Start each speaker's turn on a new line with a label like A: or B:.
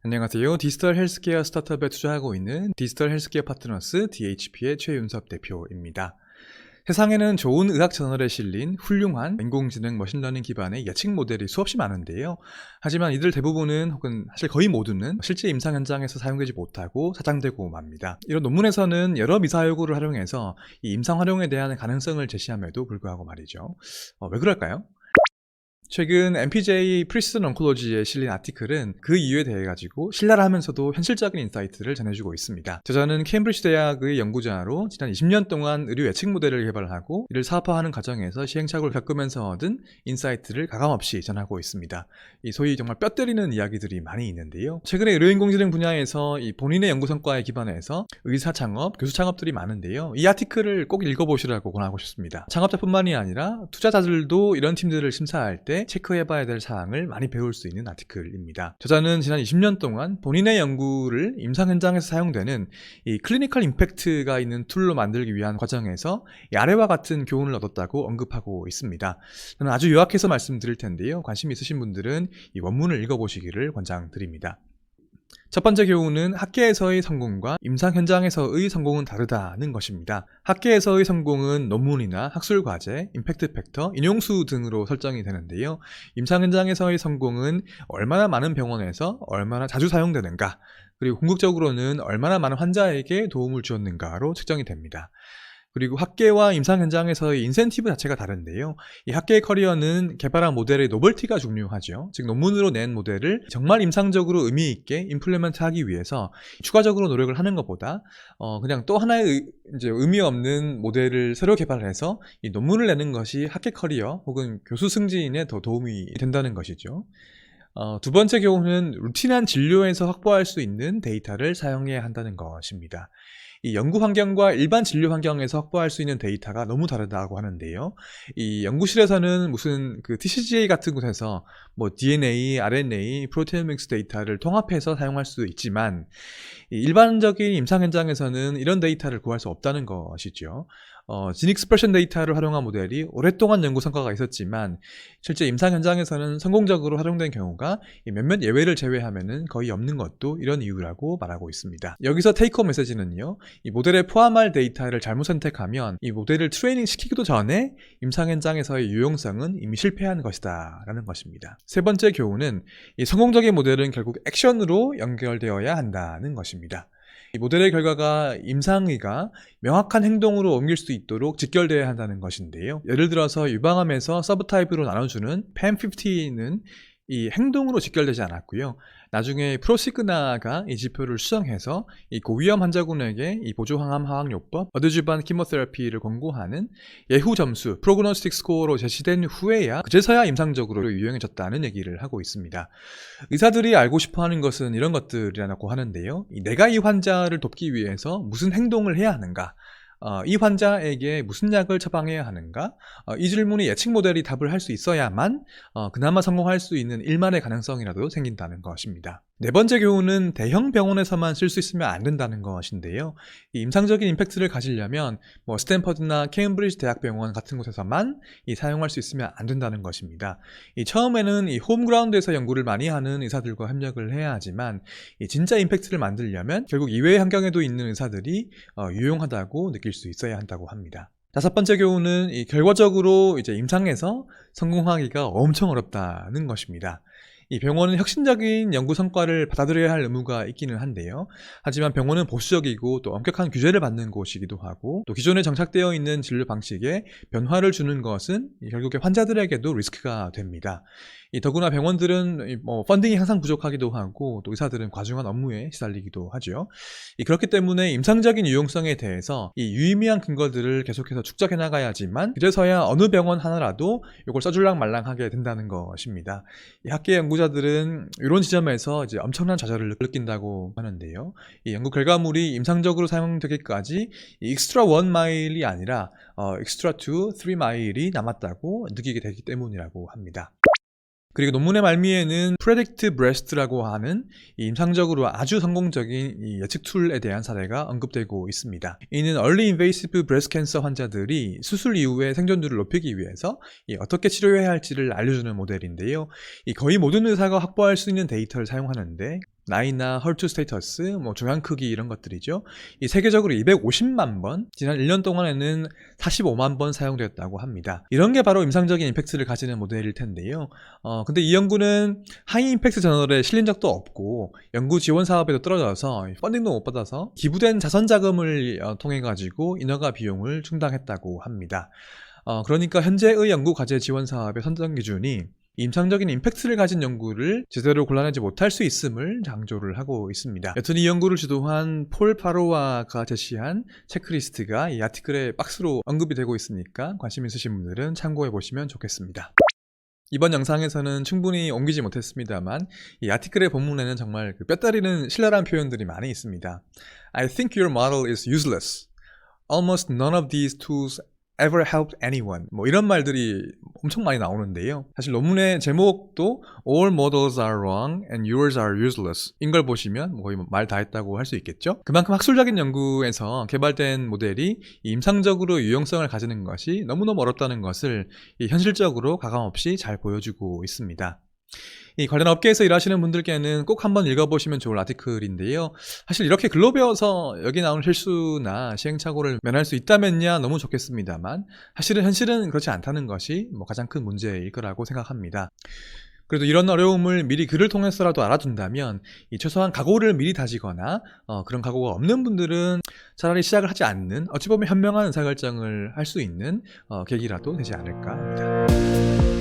A: 안녕하세요. 디지털 헬스케어 스타트업에 투자하고 있는 디지털 헬스케어 파트너스 DHP의 최윤섭 대표입니다. 세상에는 좋은 의학 저널에 실린 훌륭한 인공지능 머신러닝 기반의 예측 모델이 수없이 많은데요. 하지만 이들 대부분은 혹은 사실 거의 모두는 실제 임상 현장에서 사용되지 못하고 사장되고 맙니다. 이런 논문에서는 여러 미사여구를 활용해서 이 임상 활용에 대한 가능성을 제시함에도 불구하고 말이죠. 왜 그럴까요? 최근 NPJ 프리시전 oncology에 실린 아티클은 그 이유에 대해 가지고 신랄하면서도 현실적인 인사이트를 전해주고 있습니다. 저자는 케임브리지 대학의 연구자로 지난 20년 동안 의료 예측 모델을 개발하고 이를 사업화하는 과정에서 시행착오를 겪으면서 얻은 인사이트를 가감없이 전하고 있습니다. 이 소위 정말 뼈 때리는 이야기들이 많이 있는데요. 최근에 의료인공지능 분야에서 이 본인의 연구 성과에 기반해서 의사 창업, 교수 창업들이 많은데요. 이 아티클을 꼭 읽어보시라고 권하고 싶습니다. 창업자뿐만이 아니라 투자자들도 이런 팀들을 심사할 때 체크해봐야 될 사항을 많이 배울 수 있는 아티클입니다. 저자는 지난 20년 동안 본인의 연구를 임상 현장에서 사용되는 이 클리니컬 임팩트가 있는 툴로 만들기 위한 과정에서 이 아래와 같은 교훈을 얻었다고 언급하고 있습니다. 저는 아주 요약해서 말씀드릴 텐데요. 관심 있으신 분들은 이 원문을 읽어보시기를 권장드립니다. 첫 번째 교훈은 학계에서의 성공과 임상 현장에서의 성공은 다르다는 것입니다. 학계에서의 성공은 논문이나 학술 과제, 임팩트 팩터, 인용수 등으로 설정이 되는데요. 임상 현장에서의 성공은 얼마나 많은 병원에서 얼마나 자주 사용되는가, 그리고 궁극적으로는 얼마나 많은 환자에게 도움을 주었는가로 측정이 됩니다. 그리고 학계와 임상 현장에서의 인센티브 자체가 다른데요. 이 학계의 커리어는 개발한 모델의 노벨티가 중요하죠. 즉 논문으로 낸 모델을 정말 임상적으로 의미 있게 임플리먼트 하기 위해서 추가적으로 노력을 하는 것보다 그냥 또 하나의 이제 의미 없는 모델을 새로 개발해서 이 논문을 내는 것이 학계 커리어 혹은 교수 승진에 더 도움이 된다는 것이죠. 두 번째 교훈은 루틴한 진료에서 확보할 수 있는 데이터를 사용해야 한다는 것입니다. 이 연구 환경과 일반 진료 환경에서 확보할 수 있는 데이터가 너무 다르다고 하는데요. 이 연구실에서는 무슨 그 TCGA 같은 곳에서 뭐 DNA, RNA, 프로테오믹스 데이터를 통합해서 사용할 수 있지만 이 일반적인 임상 현장에서는 이런 데이터를 구할 수 없다는 것이죠. 진 익스프레션 데이터를 활용한 모델이 오랫동안 연구 성과가 있었지만 실제 임상 현장에서는 성공적으로 활용된 경우가 몇몇 예외를 제외하면 거의 없는 것도 이런 이유라고 말하고 있습니다. 여기서 테이크홈 메시지는요. 이 모델에 포함할 데이터를 잘못 선택하면 이 모델을 트레이닝 시키기도 전에 임상 현장에서의 유용성은 이미 실패한 것이다 라는 것입니다. 세 번째 교훈은 이 성공적인 모델은 결국 액션으로 연결되어야 한다는 것입니다. 이 모델의 결과가 임상의가 명확한 행동으로 옮길 수 있도록 직결되어야 한다는 것인데요. 예를 들어서 유방암에서 서브타입으로 나눠주는 PAM50는 이 행동으로 직결되지 않았고요. 나중에 프로시그나가 이 지표를 수정해서 이 고위험 환자군에게 이 보조항암 화학요법, 어드주반 키모테라피를 권고하는 예후 점수, 프로그노스틱 스코어로 제시된 후에야 그제서야 임상적으로 유용해졌다는 얘기를 하고 있습니다. 의사들이 알고 싶어하는 것은 이런 것들이라고 하는데요. 내가 이 환자를 돕기 위해서 무슨 행동을 해야 하는가? 이 환자에게 무슨 약을 처방해야 하는가? 이 질문이 예측 모델이 답을 할 수 있어야만 그나마 성공할 수 있는 일만의 가능성이라도 생긴다는 것입니다. 네 번째 교훈은 대형 병원에서만 쓸 수 있으면 안 된다는 것인데요. 이 임상적인 임팩트를 가지려면 뭐 스탠퍼드나 케임브리지 대학병원 같은 곳에서만 사용할 수 있으면 안 된다는 것입니다. 처음에는 이 홈그라운드에서 연구를 많이 하는 의사들과 협력을 해야 하지만 진짜 임팩트를 만들려면 결국 이외의 환경에도 있는 의사들이 유용하다고 느낄 수 있어야 한다고 합니다. 다섯 번째 교훈은 결과적으로 이제 임상에서 성공하기가 엄청 어렵다는 것입니다. 이 병원은 혁신적인 연구 성과를 받아들여야 할 의무가 있기는 한데요. 하지만 병원은 보수적이고 또 엄격한 규제를 받는 곳이기도 하고 또 기존에 정착되어 있는 진료 방식에 변화를 주는 것은 결국에 환자들에게도 리스크가 됩니다. 더구나 병원들은 펀딩이 항상 부족하기도 하고 또 의사들은 과중한 업무에 시달리기도 하죠. 그렇기 때문에 임상적인 유용성에 대해서 이 유의미한 근거들을 계속해서 축적해 나가야지만 그래서야 어느 병원 하나라도 이걸 써줄랑 말랑하게 된다는 것입니다. 학계 연구자들은 이런 지점에서 이제 엄청난 좌절을 느낀다고 하는데요. 이 연구 결과물이 임상적으로 사용되기까지 익스트라 1 마일이 아니라 익스트라 2, 3 마일이 남았다고 느끼게 되기 때문이라고 합니다. 그리고 논문의 말미에는 Predict Breast라고 하는 임상적으로 아주 성공적인 예측 툴에 대한 사례가 언급되고 있습니다. 이는 Early Invasive Breast Cancer 환자들이 수술 이후에 생존율을 높이기 위해서 어떻게 치료해야 할지를 알려주는 모델인데요. 거의 모든 의사가 확보할 수 있는 데이터를 사용하는데 나이나 헐투 스테이터스, 뭐 종양 크기 이런 것들이죠. 이 세계적으로 250만 번, 지난 1년 동안에는 45만 번 사용되었다고 합니다. 이런 게 바로 임상적인 임팩트를 가지는 모델일 텐데요. 근데 이 연구는 하이 임팩트 저널에 실린 적도 없고 연구 지원 사업에도 떨어져서 펀딩도 못 받아서 기부된 자선 자금을 통해 가지고 인허가 비용을 충당했다고 합니다. 그러니까 현재의 연구 과제 지원 사업의 선정 기준이 임상적인 임팩트를 가진 연구를 제대로 골라내지 못할 수 있음을 강조를 하고 있습니다. 여튼 이 연구를 주도한 폴 파로와가 제시한 체크리스트가 이 아티클의 박스로 언급이 되고 있으니까 관심 있으신 분들은 참고해 보시면 좋겠습니다. 이번 영상에서는 충분히 옮기지 못했습니다만 이 아티클의 본문에는 정말 뼈 따리는 신랄한 표현들이 많이 있습니다. I think your model is useless. Almost none of these tools ever helped anyone. 뭐 이런 말들이 엄청 많이 나오는데요. 사실 논문의 제목도 All models are wrong and yours are useless 인 걸 보시면 거의 말 다 했다고 할 수 있겠죠. 그만큼 학술적인 연구에서 개발된 모델이 임상적으로 유용성을 가지는 것이 너무너무 어렵다는 것을 현실적으로 가감없이 잘 보여주고 있습니다. 이 관련 업계에서 일하시는 분들께는 꼭 한번 읽어보시면 좋을 아티클인데요. 사실 이렇게 글로 배워서 여기 나오는 실수나 시행착오를 면할 수 있다면야 너무 좋겠습니다만 사실은 현실은 그렇지 않다는 것이 가장 큰 문제일 거라고 생각합니다. 그래도 이런 어려움을 미리 글을 통해서라도 알아둔다면 최소한 각오를 미리 다지거나 그런 각오가 없는 분들은 차라리 시작을 하지 않는, 어찌 보면 현명한 의사결정을 할 수 있는 계기라도 되지 않을까 합니다.